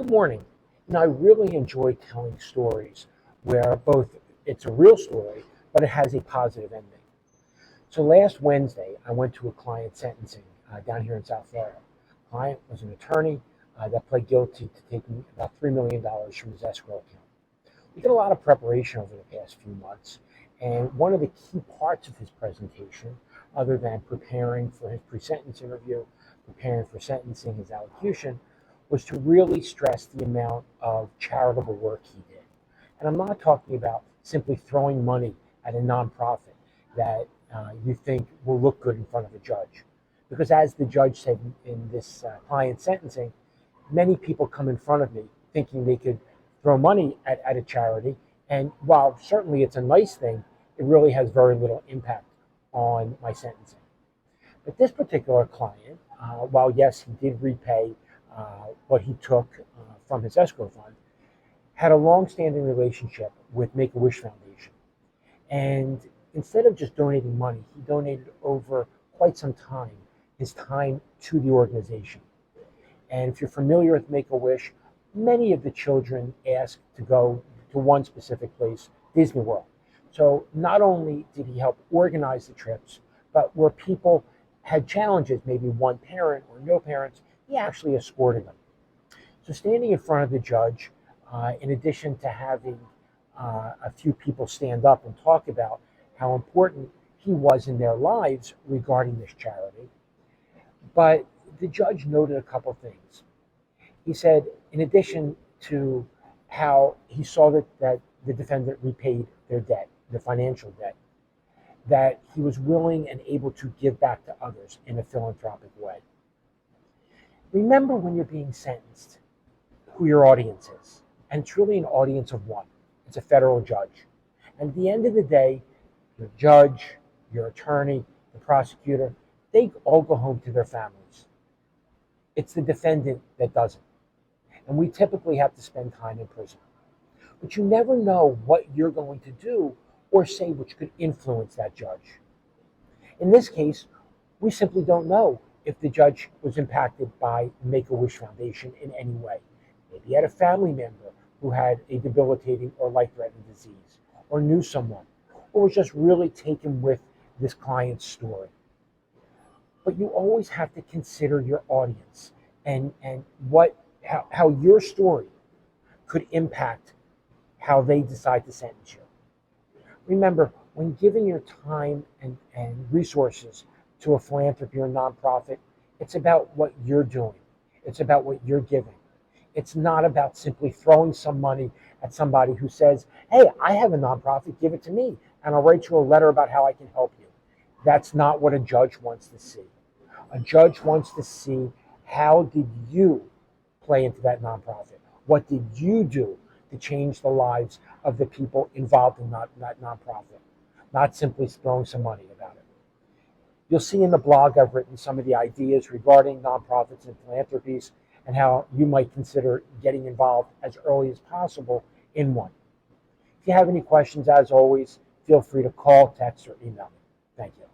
Good morning. I really enjoy telling stories where both it's a real story, but it has a positive ending. So last Wednesday, I went to a client sentencing down here in South Florida. Client was an attorney that pled guilty to taking about $3 million from his escrow account. We did a lot of preparation over the past few months, and one of the key parts of his presentation, other than preparing for his pre-sentence interview, preparing for sentencing, his allocution, was to really stress the amount of charitable work he did. And I'm not talking about simply throwing money at a nonprofit that you think will look good in front of a judge. Because as the judge said in this client sentencing, many people come in front of me thinking they could throw money at a charity. And while certainly it's a nice thing, it really has very little impact on my sentencing. But this particular client, while yes, he did repay what he took from his escrow fund, had a long-standing relationship with Make-A-Wish Foundation. And instead of just donating money, he donated over quite some time, his time to the organization. And if you're familiar with Make-A-Wish, many of the children ask to go to one specific place, Disney World. So not only did he help organize the trips, but where people had challenges, maybe one parent or no parents, he actually escorted them. So standing in front of the judge, in addition to having a few people stand up and talk about how important he was in their lives regarding this charity, but the judge noted a couple things. He said, in addition to how he saw that the defendant repaid their debt, the financial debt, that he was willing and able to give back to others in a philanthropic way. Remember when you're being sentenced, who your audience is. And it's really an audience of one. It's a federal judge. And at the end of the day, your judge, your attorney, the prosecutor, they all go home to their families. It's the defendant that doesn't. And we typically have to spend time in prison. But you never know what you're going to do or say which could influence that judge. In this case, we simply don't know if the judge was impacted by Make-A-Wish Foundation in any way. Maybe he had a family member who had a debilitating or life-threatening disease, or knew someone, or was just really taken with this client's story. But you always have to consider your audience and how your story could impact how they decide to sentence you. Remember, when giving your time and resources to a philanthropy or nonprofit, it's about what you're doing. It's about what you're giving. It's not about simply throwing some money at somebody who says, hey, I have a nonprofit, give it to me, and I'll write you a letter about how I can help you. That's not what a judge wants to see. A judge wants to see, how did you play into that nonprofit? What did you do to change the lives of the people involved in that nonprofit? Not simply throwing some money about it. You'll see in the blog I've written some of the ideas regarding nonprofits and philanthropies and how you might consider getting involved as early as possible in one. If you have any questions, as always, feel free to call, text, or email me. Thank you.